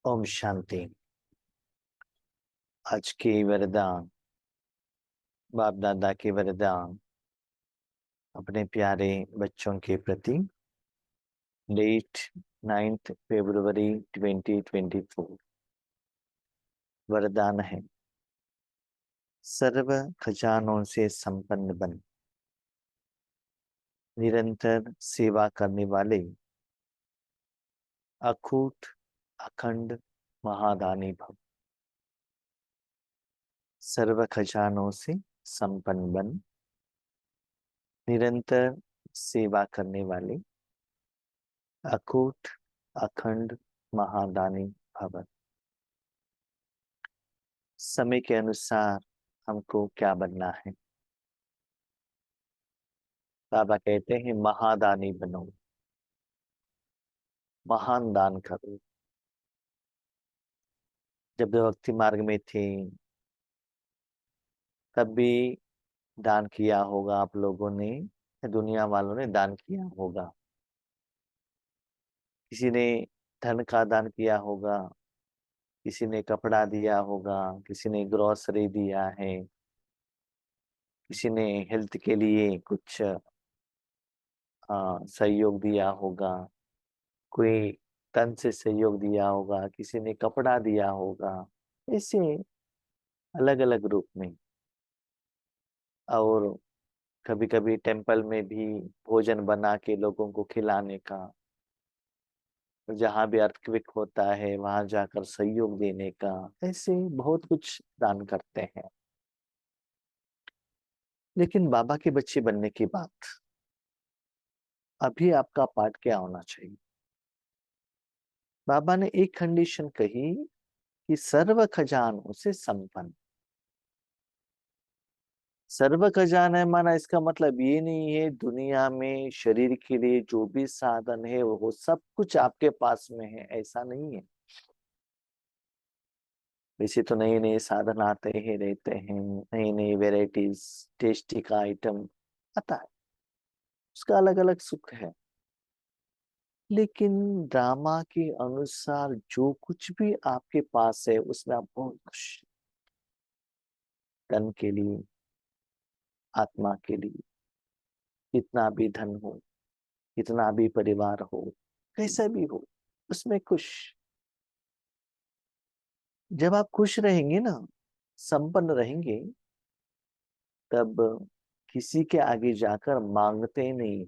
ओम शांति। आज की वरदान, बाप दादा के वरदान अपने प्यारे बच्चों के प्रति। डेट 9 फरवरी 2024। वरदान है, सर्व खजानों से संपन्न बन, निरंतर सेवा करने वाले, अखूट अखंड महादानी भव। सर्व खजानों से संपन्न बन, निरंतर सेवा करने वाले, अकूट अखंड महादानी भव। समय के अनुसार हमको क्या बनना है? बाबा कहते हैं महादानी बनो, महान दान करो। जब वे भक्ति मार्ग में थे तब भी दान किया होगा आप लोगों ने, दुनिया वालों ने दान किया होगा। किसी ने धन का दान किया होगा, किसी ने कपड़ा दिया होगा, किसी ने ग्रोसरी दिया है, किसी ने हेल्थ के लिए कुछ सहयोग दिया होगा, कोई तन से सहयोग दिया होगा, किसी ने कपड़ा दिया होगा। ऐसे अलग अलग रूप में। और कभी कभी टेम्पल में भी भोजन बना के लोगों को खिलाने का, जहाँ भी अर्थक्वेक होता है वहां जाकर सहयोग देने का, ऐसे बहुत कुछ दान करते हैं। लेकिन बाबा के बच्चे बनने की बात, अभी आपका पाठ क्या होना चाहिए? बाबा ने एक कंडीशन कही कि सर्व खजानों से संपन्न। सर्व खजाना है माना इसका मतलब ये नहीं है दुनिया में शरीर के लिए जो भी साधन है वो सब कुछ आपके पास में है, ऐसा नहीं है। वैसे तो नए नए साधन आते हैं रहते हैं, नई नई वेराइटीज, टेस्टी का आइटम आता है, उसका अलग अलग सुख है। लेकिन ड्रामा के अनुसार जो कुछ भी आपके पास है उसमें आप बहुत खुश। धन के लिए, आत्मा के लिए, कितना भी धन हो, कितना भी परिवार हो, कैसा भी हो, उसमें खुश। जब आप खुश रहेंगे ना, संपन्न रहेंगे, तब किसी के आगे जाकर मांगते नहीं।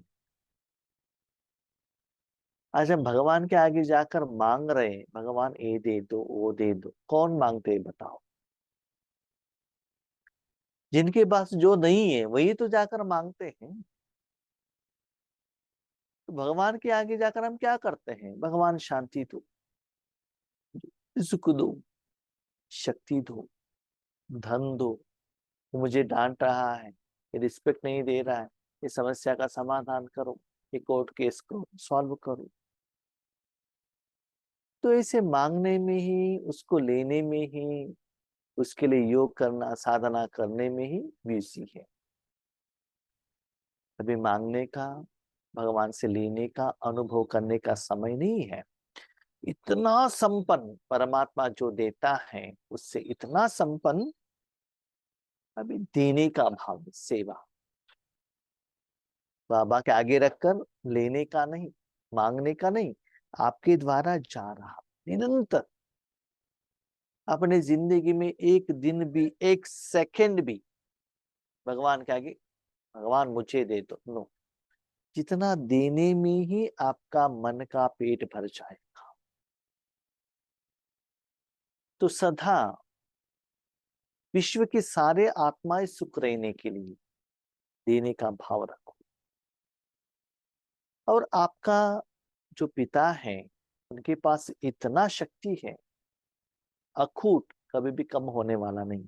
आज हम भगवान के आगे जाकर मांग रहे हैं, भगवान ये दे दो वो दे दो, कौन मांगते हैं बताओ? जिनके पास जो नहीं है वही तो जाकर मांगते हैं। तो भगवान के आगे जाकर हम क्या करते हैं? भगवान शांति दो, सुख दो, शक्ति दो, धन दो। वो मुझे डांट रहा है, ये रिस्पेक्ट नहीं दे रहा है, ये समस्या का समाधान करो, ये कोर्ट केस को सॉल्व करो। तो ऐसे मांगने में ही, उसको लेने में ही, उसके लिए योग करना, साधना करने में ही बिजी है। अभी मांगने का, भगवान से लेने का, अनुभव करने का समय नहीं है। इतना संपन्न परमात्मा जो देता है, उससे इतना संपन्न अभी देने का भाव, सेवा बाबा के आगे रखकर, लेने का नहीं, मांगने का नहीं, आपके द्वारा जा रहा निरंतर। अपने जिंदगी में एक दिन भी, एक सेकंड भी भगवान के आगे, भगवान मुझे दे दो, नो। जितना देने में ही आपका मन का पेट भर जाएगा। तो सदा विश्व के सारे आत्माएं सुख रहने के लिए देने का भाव रखो। और आपका जो पिता है, उनके पास इतना शक्ति है, अखूट, कभी भी कम होने वाला नहीं,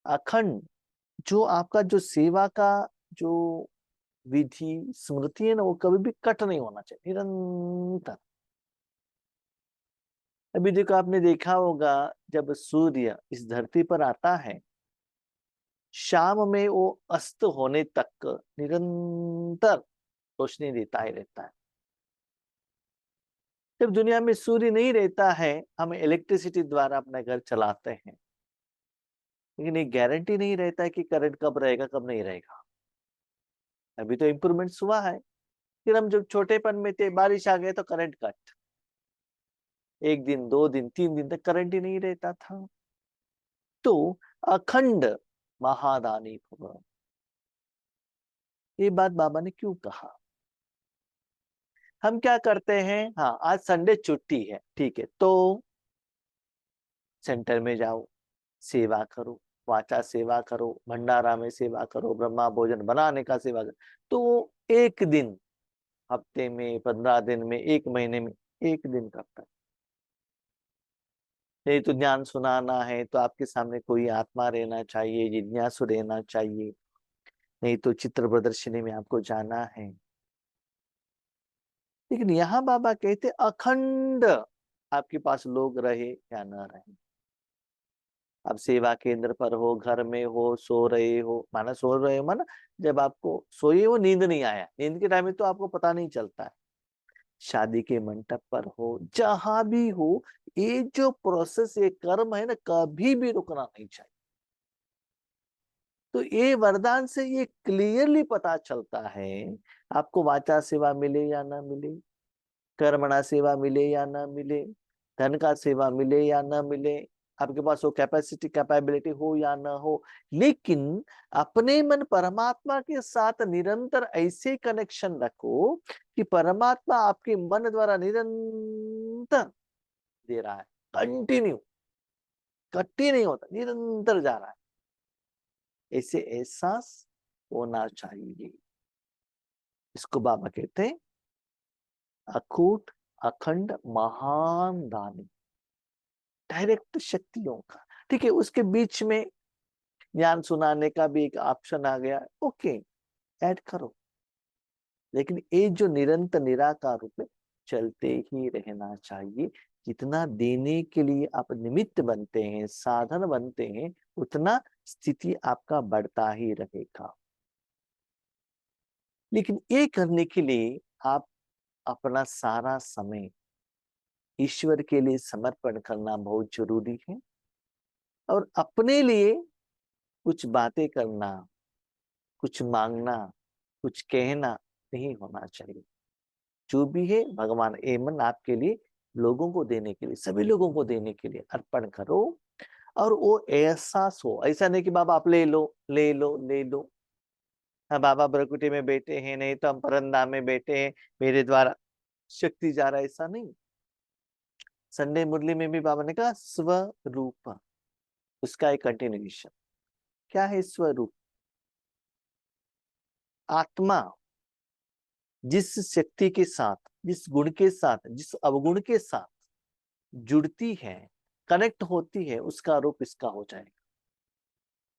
अखंड। जो आपका जो सेवा का जो विधि स्मृति है ना, वो कभी भी कट नहीं होना चाहिए, निरंतर। अभी देखो, आपने देखा होगा जब सूर्य इस धरती पर आता है, शाम में वो अस्त होने तक निरंतर रोशनी देता ही रहता है। जब दुनिया में सूर्य नहीं रहता है, हम इलेक्ट्रिसिटी द्वारा अपना घर चलाते हैं, लेकिन ये गारंटी नहीं रहता है कि करंट कब रहेगा कब नहीं रहेगा। अभी तो इम्प्रूवमेंट्स हुआ है। फिर हम जब छोटेपन में थे, बारिश आ गए तो करंट कट, 1 दिन 2 दिन 3 दिन तक करंट ही नहीं रहता था। तो अखंड महादानी भव, ये बात बाबा ने क्यों कहा? हम क्या करते हैं, हाँ आज संडे छुट्टी है, ठीक है, तो सेंटर में जाओ, सेवा करो, वाचा सेवा करो, भंडारा में सेवा करो, ब्रह्मा भोजन बनाने का सेवा करो। तो एक दिन, हफ्ते में, 15 दिन में, 1 महीने में 1 दिन करता है। नहीं तो ज्ञान सुनाना है तो आपके सामने कोई आत्मा रहना चाहिए, जिज्ञासु रहना चाहिए। नहीं तो चित्र प्रदर्शनी में आपको जाना है। लेकिन यहाँ बाबा कहते अखंड, आपके पास लोग रहे या न रहे, अब सेवा केंद्र पर हो, घर में हो, सो रहे हो, माना सो रहे हो, माना जब आपको सोए हो, नींद नहीं आया, नींद के टाइम में तो आपको पता नहीं चलता है, शादी के मंडप पर हो, जहां भी हो, ये जो प्रोसेस, ये कर्म है ना, कभी भी रुकना नहीं चाहिए। तो ये वरदान से ये क्लियरली पता चलता है, आपको वाचा सेवा मिले या ना मिले, कर्मणा सेवा मिले या ना मिले, धन का सेवा मिले या ना मिले, आपके पास वो कैपेसिटी कैपेबिलिटी हो या ना हो, लेकिन अपने मन परमात्मा के साथ निरंतर ऐसे कनेक्शन रखो कि परमात्मा आपके मन द्वारा निरंतर दे रहा है, कंटिन्यू, कट ही नहीं होता, निरंतर जा रहा है, ऐसे एहसास होना चाहिए। इसको बाबा कहते हैं अकूट अखंड महान दानी, डायरेक्ट शक्तियों का। ठीक है, उसके बीच में ज्ञान सुनाने का भी एक ऑप्शन आ गया, ओके, ऐड करो, लेकिन ये जो निरंतर निराकार रूप में चलते ही रहना चाहिए। जितना देने के लिए आप निमित्त बनते हैं, साधन बनते हैं, उतना स्थिति आपका बढ़ता ही रहेगा। लेकिन ये करने के लिए आप अपना सारा समय ईश्वर के लिए समर्पण करना बहुत जरूरी है, और अपने लिए कुछ बातें करना, कुछ मांगना, कुछ कहना नहीं होना चाहिए। जो भी है भगवान एमन आपके लिए, लोगों को देने के लिए, सभी लोगों को देने के लिए अर्पण करो, और वो एहसास हो। ऐसा नहीं कि बाबा आप ले लो ले लो ले लो, हाँ बाबा ब्रकुटी में बैठे हैं, नहीं तो हम परंदा में बैठे हैं, मेरे द्वारा शक्ति जा रहा है, ऐसा नहीं। संडे मुरली में भी बाबा ने कहा स्वरूप, उसका एक कंटिन्यूएशन। क्या है स्वरूप? आत्मा जिस शक्ति के साथ, जिस गुण के साथ, जिस अवगुण के साथ जुड़ती है, कनेक्ट होती है, उसका रूप इसका हो जाएगा।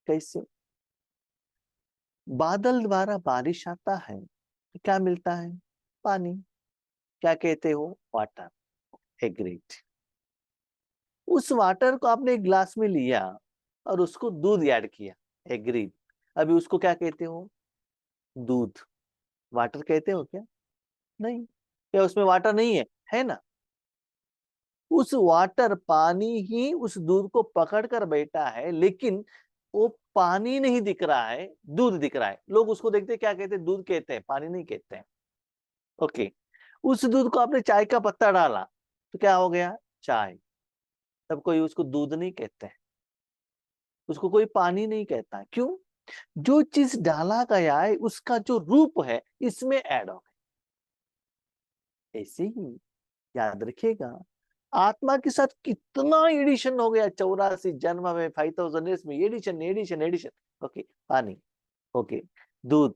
कैसे? बादल द्वारा बारिश आता है तो क्या मिलता है? पानी। क्या कहते हो? वाटर। एग्रीड। उस वाटर को आपने एक ग्लास में लिया और उसको दूध ऐड किया, एग्रीड। अभी उसको क्या कहते हो? दूध। वाटर कहते हो क्या? नहीं। क्या उसमें वाटर नहीं है? है ना। उस वाटर, पानी ही उस दूध को पकड़ कर बैठा है, लेकिन वो पानी नहीं दिख रहा है, दूध दिख रहा है। लोग उसको देखते क्या कहते हैं? दूध कहते हैं, पानी नहीं कहते हैं। ओके। उस दूध को आपने चाय का पत्ता डाला तो क्या हो गया? चाय। तब कोई उसको दूध नहीं कहते हैं, उसको कोई पानी नहीं कहता है। क्यों? जो चीज डाला गया है उसका जो रूप है इसमें ऐड हो गया। ऐसे ही याद रखिएगा, आत्मा के साथ कितना एडिशन हो गया, 84 जन्म में, 5000 ईयर्स में, एडिशन एडिशन एडिशन। ओके, पानी, ओके, दूध,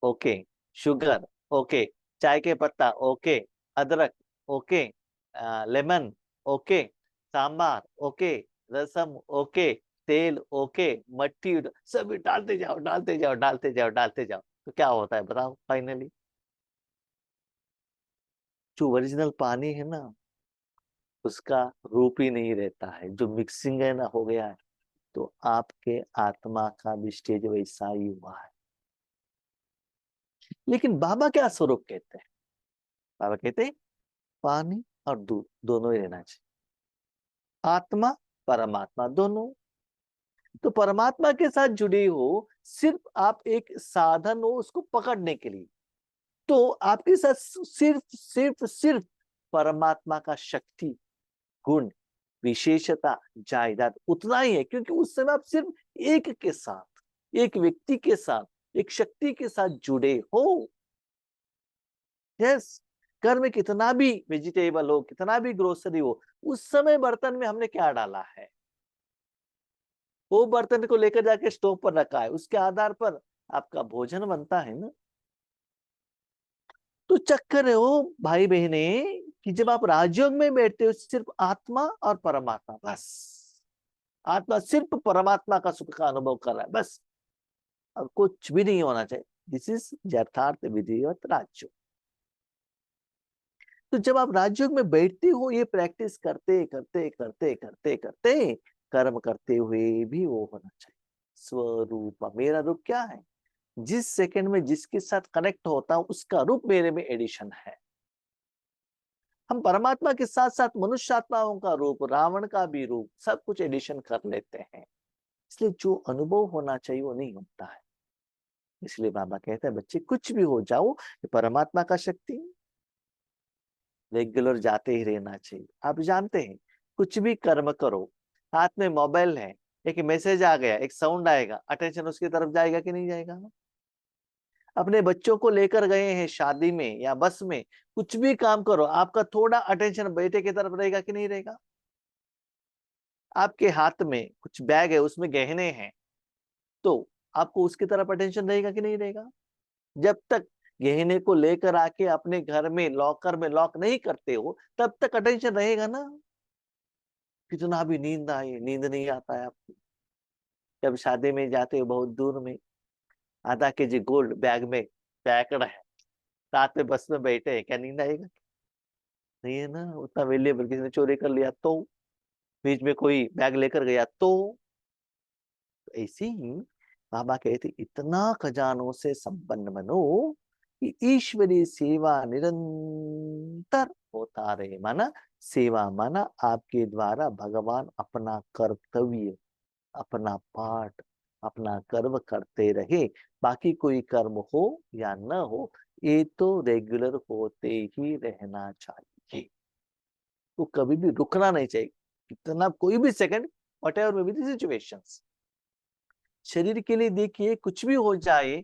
ओके, शुगर, ओके, चाय के पत्ता, ओके, अदरक, okay, lemon, okay, sambar, okay, rasam, okay, तेल, ओके, मट्टी, सभी डालते जाओ डालते जाओ डालते जाओ डालते जाओ, तो क्या होता है बताओ? फाइनली जो ओरिजिनल पानी है ना, उसका रूप ही नहीं रहता है, जो मिक्सिंग है ना, हो गया है। तो आपके आत्मा का भी स्टेज वैसा ही हुआ है। लेकिन बाबा क्या स्वरूप कहते हैं? बाबा कहते हैं पानी और दूध दोनों ही रहना चाहिए, आत्मा परमात्मा दोनों। तो परमात्मा के साथ जुड़े हो, सिर्फ आप एक साधन हो उसको पकड़ने के लिए, तो आपके साथ सिर्फ सिर्फ सिर्फ परमात्मा का शक्ति, गुण, विशेषता, जायदाद उतना ही है, क्योंकि उस समय आप सिर्फ एक के साथ, एक व्यक्ति के साथ, एक शक्ति के साथ जुड़े हो। यस, घर में कितना भी वेजिटेबल हो, कितना भी ग्रोसरी हो, उस समय बर्तन में हमने क्या डाला है, वो बर्तन को लेकर जाके स्टोव पर रखा है, उसके आधार पर आपका भोजन बनता है ना। तो चक्कर है वो भाई बहने कि जब आप राजयोग में बैठते हो, सिर्फ आत्मा और परमात्मा, बस आत्मा सिर्फ परमात्मा का सुख का अनुभव कर रहा है बस, और कुछ भी नहीं होना चाहिए। दिस इज यथार्थ विधिवत राजयोग। तो जब आप राजयोग में बैठते हो, ये प्रैक्टिस करते करते करते करते करते कर्म करते हुए भी वो होना चाहिए स्वरूप। मेरा रूप क्या है, जिस सेकंड में जिसके साथ कनेक्ट होता हूं उसका रूप मेरे में एडिशन है। हम परमात्मा के साथ साथ मनुष्य आत्माओं का रूप, रावण का भी रूप, सब कुछ एडिशन कर लेते हैं। इसलिए जो अनुभव होना चाहिए वो नहीं होता है। इसलिए बाबा कहते हैं बच्चे कुछ भी हो जाओ, ये परमात्मा का शक्ति, रेगुलर जाते ही रहना चाहिए। आप जानते हैं कुछ भी कर्म करो, हाथ में मोबाइल है, एक मैसेज आ गया, एक साउंड आएगा, अटेंशन उसकी तरफ जाएगा कि नहीं जाएगा। अपने बच्चों को लेकर गए हैं शादी में या बस में, कुछ भी काम करो, आपका थोड़ा अटेंशन बेटे की तरफ रहेगा कि नहीं रहेगा। आपके हाथ में कुछ बैग है, उसमें गहने हैं, तो आपको उसकी तरफ अटेंशन रहेगा कि नहीं रहेगा। जब तक गहने को लेकर आके अपने घर में लॉकर में लॉक नहीं करते हो, तब तक अटेंशन रहेगा ना। कितना भी नींद आए, नींद नहीं आता है आपको। जब शादी में जाते हो बहुत दूर में, आधा केजी गोल्ड बैग में पैक्ड है, साथ में बस में बैठे हैं, क्या नींद आएगा। नहीं है ना, उतना वैल्यूएबल किसी ने चोरी कर लिया तो, बीच में कोई बैग लेकर गया तो ऐसे ही बाबा कहते इतना खजानों से संपन्न बनो कि ईश्वरीय सेवा निरंतर होता रहे। माना सेवा, माना आपके द्वारा भगवान अपना कर्तव्य, अपना पाठ, अपना कर्म करते रहे। बाकी कोई कर्म हो या न हो, ये तो रेगुलर होते ही रहना चाहिए। तो कभी भी रुकना नहीं चाहिए, कितना कोई भी second, what ever may be the situations. शरीर के लिए देखिए कुछ भी हो जाए,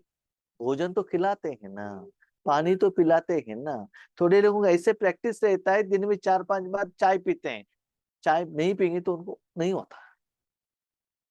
भोजन तो खिलाते हैं ना, पानी तो पिलाते हैं ना। थोड़े लोगों का ऐसे प्रैक्टिस रहता है, दिन में 4-5 बार चाय पीते हैं, चाय नहीं पिएंगे तो उनको नहीं होता।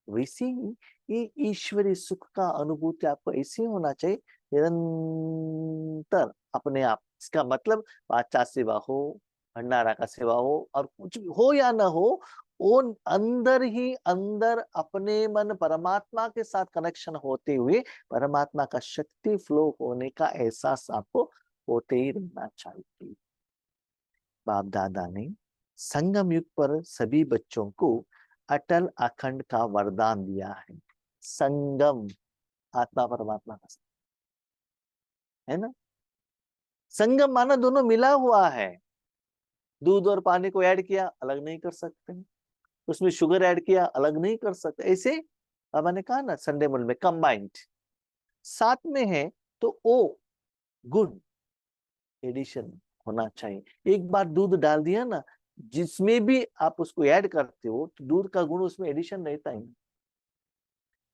वैसे ही ये ईश्वरीय सुख का अनुभूति आपको ऐसे होना चाहिए निरंतर अपने आप। इसका मतलब बादशाह सेवा हो, भंडारा का सेवा हो, और कुछ भी हो या ना हो, वो अंदर ही अंदर अपने मन परमात्मा के साथ कनेक्शन होते हुए परमात्मा का शक्ति फ्लो होने का एहसास आपको होते ही रहना चाहिए। बाप दादा ने संगम युग पर सभी बच्चों को अटल अखंड का वरदान दिया है। संगम, आत्मा परमात्मा का है ना। संगम माना दोनों मिला हुआ है। दूध और पानी को ऐड किया, अलग नहीं कर सकते। उसमें शुगर ऐड किया, अलग नहीं कर सकते। ऐसे अब मैंने कहा ना संडे मूल में कंबाइंड साथ में है, तो ओ गुड एडिशन होना चाहिए। एक बार दूध डाल दिया ना, जिसमें भी आप उसको ऐड करते हो तो दूध का गुण उसमें एडिशन रहता है।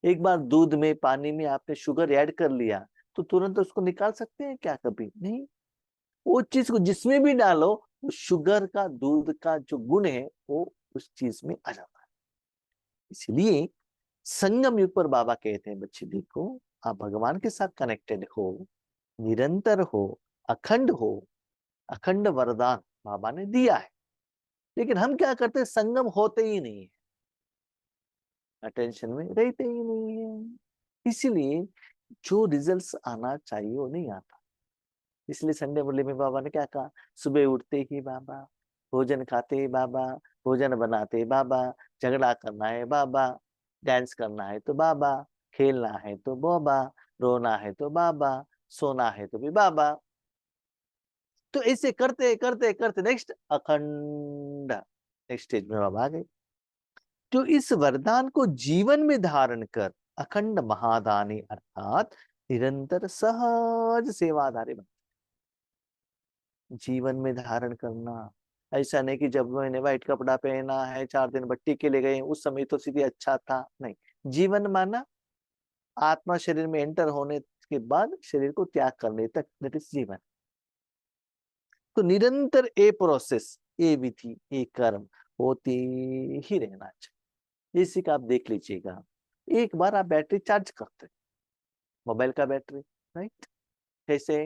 एक बार दूध में, पानी में आपने शुगर ऐड कर लिया, तो तुरंत उसको निकाल सकते हैं क्या? कभी नहीं। वो चीज को जिसमें भी डालो, वो शुगर का, दूध का जो गुण है वो उस चीज में आ जाता है। इसलिए संगम युग पर बाबा कहते हैं बच्चे देखो, आप भगवान के साथ कनेक्टेड हो, निरंतर हो, अखंड हो। अखंड वरदान बाबा ने दिया है, लेकिन हम क्या करते हैं, संगम होते ही नहीं है, अटेंशन में रहते ही नहीं है। इसीलिए जो रिजल्ट्स आना चाहिए वो नहीं आता। इसलिए संडे मुरली में बाबा ने क्या कहा, सुबह उठते ही बाबा, भोजन खाते ही बाबा, भोजन बनाते ही बाबा, झगड़ा करना है बाबा, डांस करना है तो बाबा, खेलना है तो बाबा, रोना है तो बाबा, सोना है तो भी बाबा। तो ऐसे करते करते करते नेक्स्ट अखंड, नेक्स्ट स्टेज में बाबा आ गए। तो इस वरदान को जीवन में धारण कर अखंड महादानी अर्थात निरंतर सहज सेवाधारी बन। जीवन में धारण करना, ऐसा नहीं कि जब मैंने व्हाइट कपड़ा पहना है 4 दिन भट्टी के लिए गए उस समय तो स्थिति अच्छा था, नहीं। जीवन माना आत्मा शरीर में एंटर होने के बाद शरीर को त्याग करने तक, दैट इज जीवन। तो निरंतर ए प्रोसेस, ए विधि, ए कर्म होते ही रहना चाहिए। जैसे कि आप देख लीजिएगा, एक बार आप बैटरी चार्ज करते, मोबाइल का बैटरी, राइट, कैसे,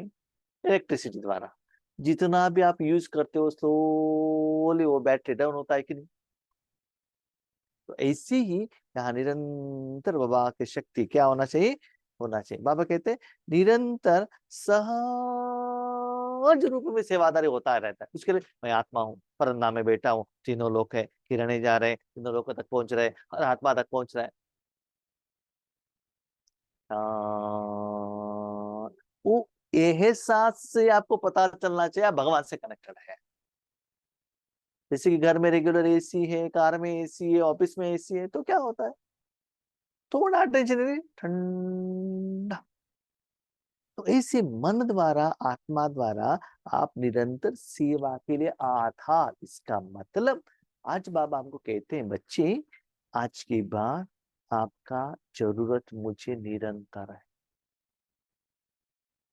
इलेक्ट्रिसिटी द्वारा। जितना भी आप यूज करते हो स्लोली वो बैटरी डाउन होता है कि नहीं। तो ऐसे ही यहाँ निरंतर बाबा की शक्ति क्या होना चाहिए, होना चाहिए। बाबा कहते हैं निरंतर सहज रूप में सेवादारी होता रहता है। उसके लिए मैं आत्मा हूँ, परंदा में बैठा हूँ, तीनों लोग है, किरणे जा रहे हैं, तीनों लोगों तक पहुंच रहे हैं, हर आत्मा तक पहुंच रहा है। वो एहसास से आपको पता चलना चाहिए आप भगवान से कनेक्टेड है। जैसे कि घर में रेगुलर एसी है, कार में एसी है, ऑफिस में एसी है, तो क्या होता है, थोड़ा टेंशन नहीं, ठंडा। तो ऐसे मन द्वारा, आत्मा द्वारा आप निरंतर सेवा के लिए आधार। इसका मतलब आज बाबा हमको कहते हैं बच्चे, आज के बाद आपका जरूरत मुझे निरंतर है।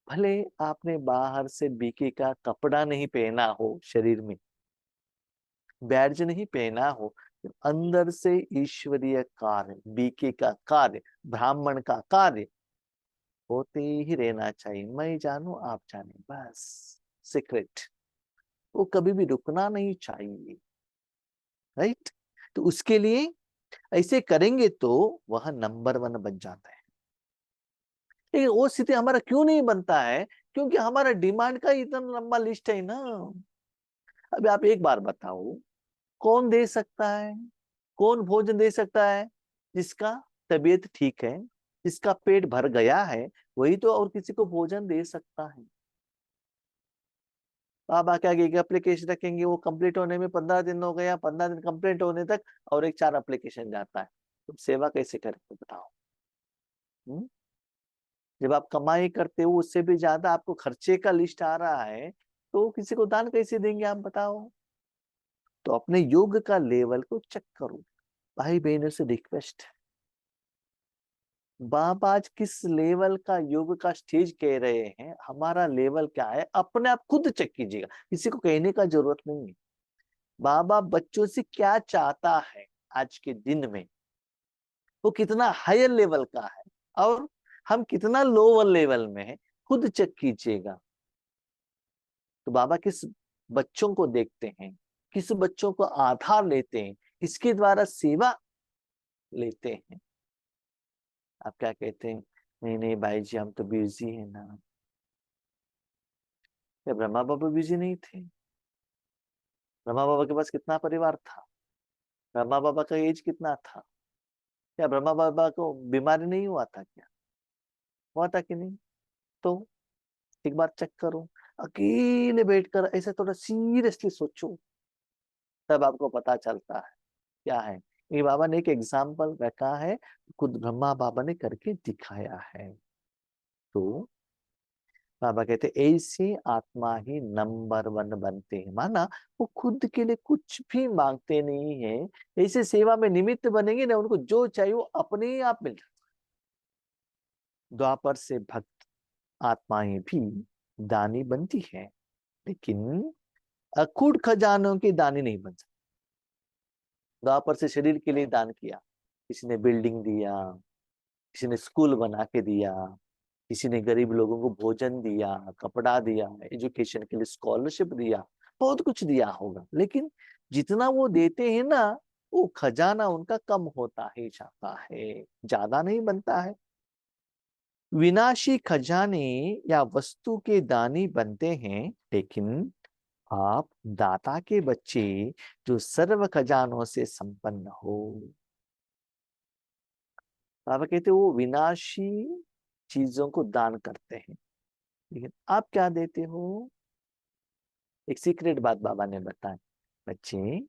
भले आपने बाहर से बीके का कपड़ा नहीं पहना हो, शरीर में बैज नहीं पहना हो, अंदर से ईश्वरीय कार्य, बीके का कार्य, ब्राह्मण का कार्य होते ही रहना चाहिए। मैं जानू आप जाने, बस सीक्रेट। वो कभी भी रुकना नहीं चाहिए, राइट। तो उसके लिए ऐसे करेंगे तो वह नंबर 1 बन जाता है। लेकिन वो स्थिति हमारा क्यों नहीं बनता है, क्योंकि हमारा डिमांड का इतना लंबा लिस्ट है ना। अभी आप एक बार बताओ, कौन दे सकता है, कौन भोजन दे सकता है, जिसका तबीयत ठीक है, जिसका पेट भर गया है, वही तो और किसी को भोजन दे सकता है। आप आके आगे एप्लीकेशन रखेंगे, वो कंप्लीट होने में 15 दिन हो गया, 15 दिन कंप्लीट होने तक और एक 4 एप्लीकेशन जाता है। तो सेवा कैसे करेंगे बताओ। हुँ? जब आप कमाई करते हो उससे भी ज्यादा आपको खर्चे का लिस्ट आ रहा है, तो किसी को दान कैसे देंगे आप बताओ। तो अपने योग का लेवल को चेक करो। भाई बहनों से रिक्वेस्ट है, बाबा आज किस लेवल का योग का स्टेज कह रहे हैं, हमारा लेवल क्या है, अपने आप खुद चेक कीजिएगा, किसी को कहने का जरूरत नहीं है। बाबा बच्चों से क्या चाहता है आज के दिन में, वो कितना हायर लेवल का है और हम कितना लोअर लेवल में है, खुद चेक कीजिएगा। तो बाबा किस बच्चों को देखते हैं, किस बच्चों को आधार लेते हैं, इसके द्वारा सेवा लेते हैं। आप क्या कहते हैं, नहीं नहीं भाई जी हम तो बिजी है ना। क्या ब्रह्मा बाबा बिजी नहीं थे? ब्रह्मा बाबा के पास कितना परिवार था, ब्रह्मा बाबा का एज कितना था? क्या ब्रह्मा बाबा को बीमारी नहीं हुआ था क्या? हुआ था कि नहीं? तो एक बार चेक करो, अकेले बैठकर ऐसे थोड़ा सीरियसली सोचो, तब आपको पता चलता है क्या है। ये बाबा ने एक एग्जाम्पल रखा है, खुद ब्रह्मा बाबा ने करके दिखाया है। तो बाबा कहते ऐसे आत्मा ही नंबर 1 बनते हैं। माना वो खुद के लिए कुछ भी मांगते नहीं है, ऐसे सेवा में निमित्त बनेंगे ना, उनको जो चाहिए वो अपने आप मिल जाता है। द्वापर से भक्त आत्माएं भी दानी बनती है, लेकिन अकूट खजानों की दानी नहीं बन सकती। द्वापर से शरीर के लिए दान किया, किसी ने बिल्डिंग दिया, किसी ने स्कूल बना के दिया, किसी ने गरीब लोगों को भोजन दिया, कपड़ा दिया, एजुकेशन के लिए स्कॉलरशिप दिया, बहुत कुछ दिया होगा। लेकिन जितना वो देते हैं ना, वो खजाना उनका कम होता ही जाता है, ज्यादा नहीं बनता है। विनाशी खजाने या वस्तु के दानी बनते हैं, लेकिन आप दाता के बच्चे जो सर्व खजानों से संपन्न हो। बाबा कहते वो विनाशी चीजों को दान करते हैं, लेकिन आप क्या देते हो? एक सीक्रेट बात बाबा ने बताई, बच्चे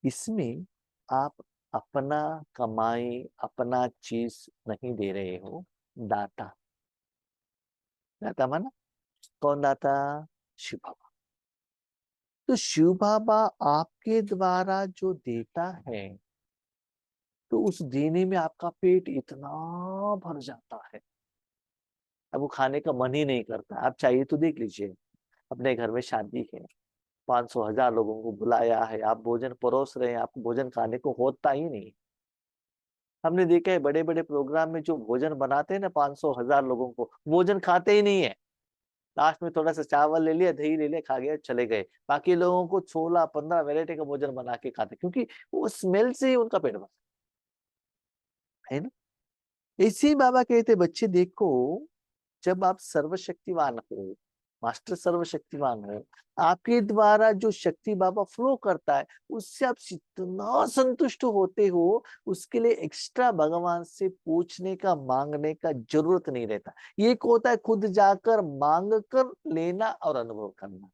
इसमें आप अपना कमाई, अपना चीज नहीं दे रहे हो, दाता। दाता माना कौन दाता? शिव बाबा। तो शिव बाबा आपके द्वारा जो देता है, तो उस देने में आपका पेट इतना भर जाता है, अब वो खाने का मन ही नहीं करता। आप चाहिए तो देख लीजिए, अपने घर में शादी है, 500 1000 लोगों को बुलाया है, आप भोजन परोस रहे हैं, आपको भोजन खाने को होता ही नहीं। हमने देखा है बड़े बड़े प्रोग्राम में जो भोजन बनाते हैं ना, 500 1000 लोगों को, भोजन खाते ही नहीं है। लास्ट में थोड़ा सा चावल ले लिया, दही ले लिया, खा गया, चले गए। बाकी लोगों को 16 15 वैरायटी का भोजन बना के खाते, क्योंकि वो स्मेल से ही उनका पेट भर है ना। इसी बाबा कहते बच्चे देखो, जब आप सर्वशक्तिवान हो, मास्टर सर्वशक्तिवान हो, आपके द्वारा जो शक्ति बाबा फ्लो करता है, उससे आप जितना संतुष्ट होते हो, उसके लिए एक्स्ट्रा भगवान से पूछने का, मांगने का जरूरत नहीं रहता। ये एक होता है खुद जाकर मांग कर लेना और अनुभव करना।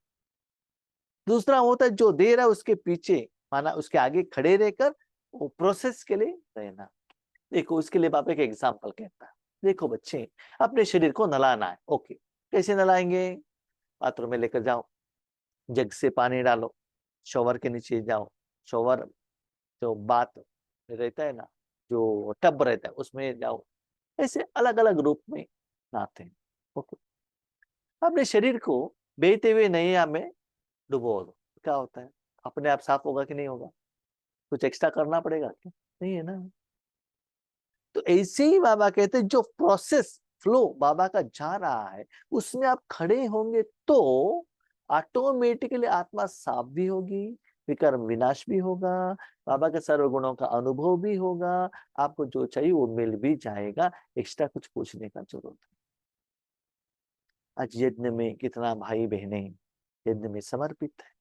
दूसरा होता है जो दे रहा है उसके पीछे, माना उसके आगे खड़े रहकर वो प्रोसेस के लिए रहना। देखो उसके लिए बाबा एक एग्जाम्पल कहता है, देखो बच्चे अपने शरीर को नहलाना है, ओके, कैसे नहलाएंगे? बाथरूम में लेकर जाओ, जग से पानी डालो, शॉवर के नीचे जाओ, शॉवर जो बाथ रहता है ना, जो टब रहता है उसमें जाओ, ऐसे अलग अलग रूप में नहाते हैं। ओके, अपने शरीर को बहते हुए नैया में डुबो दो, क्या होता है? अपने आप साफ होगा कि नहीं होगा? कुछ एक्स्ट्रा करना पड़ेगा क्या? नहीं है ना। तो ऐसे ही बाबा कहते हैं जो प्रोसेस फ्लो बाबा का जा रहा है, उसमें आप खड़े होंगे तो ऑटोमेटिकली आत्मा साफ भी होगी, विकर्म विनाश भी होगा, बाबा के सर्व गुणों का अनुभव भी होगा, आपको जो चाहिए वो मिल भी जाएगा, एक्स्ट्रा कुछ पूछने का जरूरत नहीं। आज यज्ञ में कितना भाई बहने यज्ञ में समर्पित है,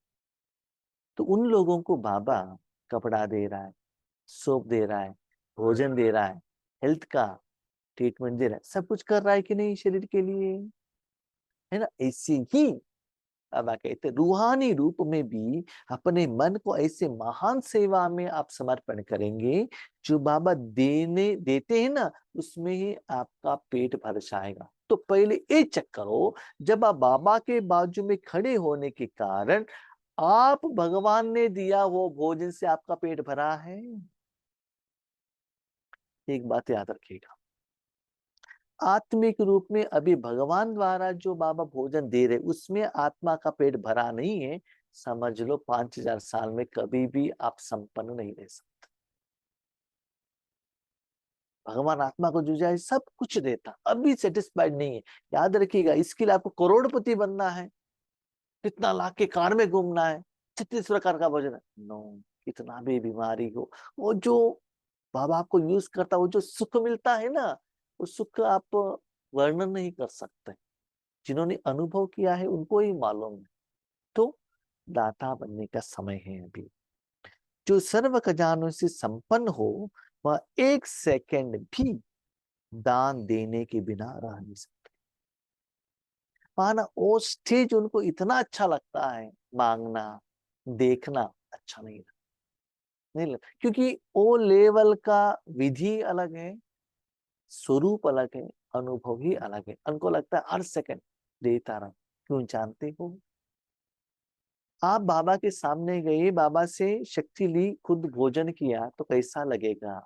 तो उन लोगों को बाबा कपड़ा दे रहा है, सोप दे रहा है, भोजन दे रहा है, हेल्थ का ट्रीटमेंट दे रहा है, सब कुछ कर रहा है कि नहीं शरीर के लिए, है ना। ऐसे ही बाबा कहते रूहानी रूप में भी अपने मन को ऐसे महान सेवा में आप समर्पण करेंगे, जो बाबा देते हैं ना, उसमें ही आपका पेट भर जाएगा। तो पहले ये चेक करो, जब आप बाबा के बाजू में खड़े होने के कारण आप भगवान ने दिया वो भोजन से आपका पेट भरा है? एक बात याद रखिएगा, आत्मिक रूप में अभी भगवान द्वारा जो बाबा भोजन दे रहे उसमें आत्मा का पेट भरा नहीं है, समझ लो 5000 साल में कभी भी आप संपन्न नहीं रह सकते। भगवान आत्मा को जो जाए सब कुछ देता, अभी सेटिस्फाइड नहीं है। याद रखिएगा, इसके लिए आपको करोड़पति बनना है, कितना लाख के कार में घूमना है, 36 प्रकार का भोजन है, नो। कितना भी बीमारी हो, वो जो बाबा आपको यूज करता, वो जो सुख मिलता है ना, वो सुख आप वर्णन नहीं कर सकते। जिन्होंने अनुभव किया है उनको ही मालूम है। तो दाता बनने का समय है अभी। जो सर्व खजानों से संपन्न हो, वह एक सेकंड भी दान देने के बिना रह नहीं सकते। माना वो स्टेज उनको इतना अच्छा लगता है, मांगना देखना अच्छा नहीं लगता, नहीं लगता, क्योंकि वो लेवल का विधि अलग है, स्वरूप अलग है, अनुभव ही अलग है। उनको लगता है हर सेकंड देता रहा। क्यों जानते हो? आप बाबा के सामने गए, बाबा से शक्ति ली, खुद भोजन किया, तो कैसा लगेगा?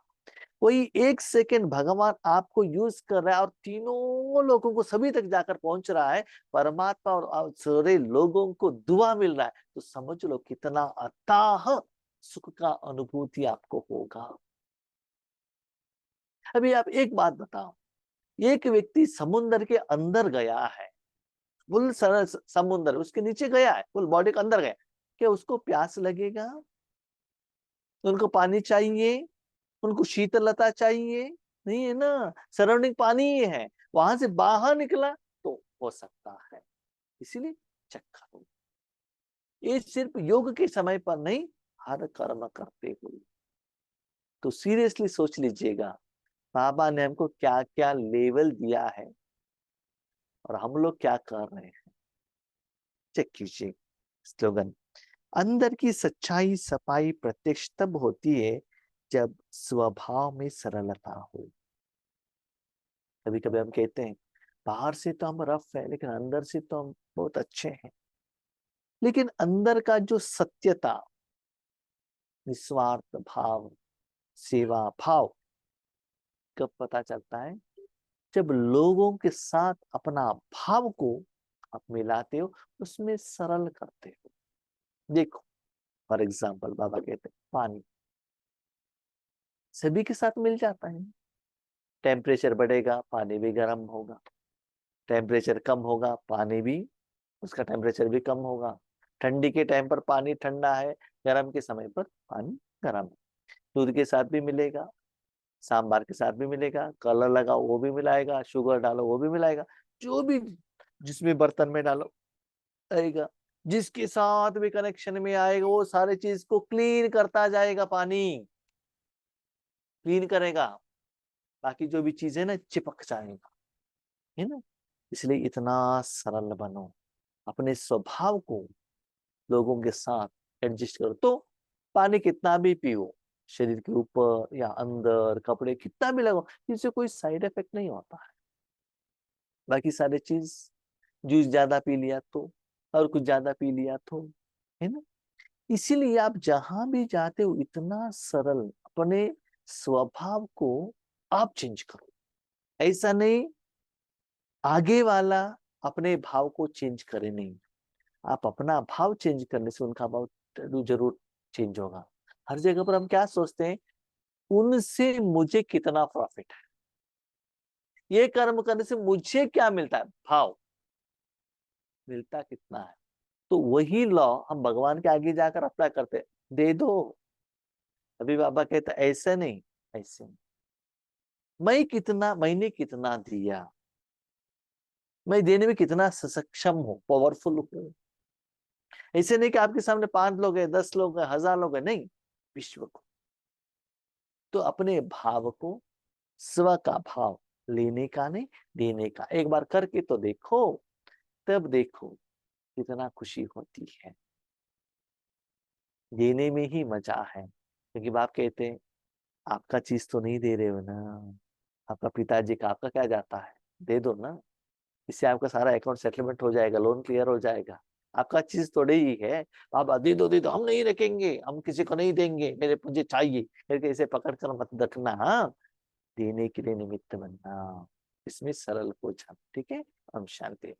कोई एक सेकंड भगवान आपको यूज कर रहा है और तीनों लोगों को सभी तक जाकर पहुंच रहा है, परमात्मा और सारे लोगों को दुआ मिल रहा है, तो समझ लो कितना अथाह सुख का अनुभूति आपको होगा। अभी आप एक बात बताओ, एक व्यक्ति समुन्द्र के अंदर गया है, फुल समुन्द्र उसके नीचे गया है, फुल बॉडी के अंदर गया, क्या उसको प्यास लगेगा? उनको पानी चाहिए, उनको शीतलता चाहिए? नहीं है ना, सराउंडिंग पानी ही है। वहां से बाहर निकला तो हो सकता है, इसीलिए चेक करो। ये सिर्फ योग के समय पर नहीं, हर कर्म करते हुए। तो सीरियसली सोच लीजिएगा, बाबा ने हमको क्या क्या लेवल दिया है और हम लोग क्या कर रहे हैं, चेक कीजिए। स्लोगन, अंदर की सच्चाई सफाई प्रत्यक्ष तब होती है जब स्वभाव में सरलता हो। कभी कभी हम कहते हैं बाहर से तो हम रफ है लेकिन अंदर से तो हम बहुत अच्छे हैं, लेकिन अंदर का जो सत्यता, निस्वार्थ भाव, सेवा भाव कब पता चलता है? जब लोगों के साथ अपना भाव को आप मिलाते हो, उसमें सरल करते हो। देखो फॉर एग्जाम्पल बाबा कहते हैं पानी सभी के साथ मिल जाता है। टेम्परेचर बढ़ेगा पानी भी गर्म होगा, टेम्परेचर कम होगा पानी भी, उसका टेम्परेचर भी कम होगा। ठंडी के टाइम पर पानी ठंडा है, गर्म के समय पर पानी गर्म है। दूध के साथ भी मिलेगा, सांबार के साथ भी मिलेगा, कलर लगाओ वो भी मिलाएगा, शुगर डालो वो भी मिलाएगा, जो भी जिसमें बर्तन में डालो आएगा। जिसके साथ भी कनेक्शन में आएगा वो सारे चीज को क्लीन करता जाएगा, पानी क्लीन करेगा, बाकी जो भी चीज है ना चिपक जाएगा, है ना। इसलिए इतना सरल बनो, अपने स्वभाव को लोगों के साथ एडजस्ट करो। तो पानी कितना भी पियो, शरीर के ऊपर या अंदर कपड़े कितना भी लगाओ, इससे कोई साइड इफेक्ट नहीं होता है। बाकी सारे चीज, जूस ज्यादा पी लिया तो, और कुछ ज्यादा पी लिया तो, है ना। इसीलिए आप जहां भी जाते हो इतना सरल अपने स्वभाव को आप चेंज करो। ऐसा नहीं आगे वाला अपने भाव को चेंज करे, नहीं, आप अपना भाव चेंज करने से उनका भाव जरूर चेंज होगा। हर जगह पर हम क्या सोचते हैं, उनसे मुझे कितना प्रॉफिट है, ये कर्म करने से मुझे क्या मिलता है, भाव मिलता कितना है। तो वही लॉ हम भगवान के आगे जाकर अप्लाई करते हैं, दे दो। अभी बाबा कहता ऐसा नहीं, ऐसे नहीं। मैंने कितना दिया, मैं देने में कितना सक्षम हूँ, पावरफुल हूँ। ऐसे नहीं कि आपके सामने 5 लोग हैं, 10 लोग हैं, 1000 लोग हैं, नहीं, विश्व को। तो अपने भाव को, स्व का भाव, लेने का नहीं देने का, एक बार करके तो देखो, तब देखो कितना खुशी होती है। देने में ही मजा है, क्योंकि बाप कहते हैं आपका चीज तो नहीं दे रहे हो ना, आपका पिताजी का, आपका क्या जाता है, दे दो ना। इससे आपका सारा अकाउंट सेटलमेंट हो जाएगा, लोन क्लियर हो जाएगा। आपका चीज थोड़ी ही है, आप दे दो हम नहीं रखेंगे, हम किसी को नहीं देंगे, मेरे मुझे चाहिए करके इसे पकड़ कर मत रखना। हाँ, देने के लिए निमित्त बनना, इसमें सरल को छन, ठीक है। हम शांति।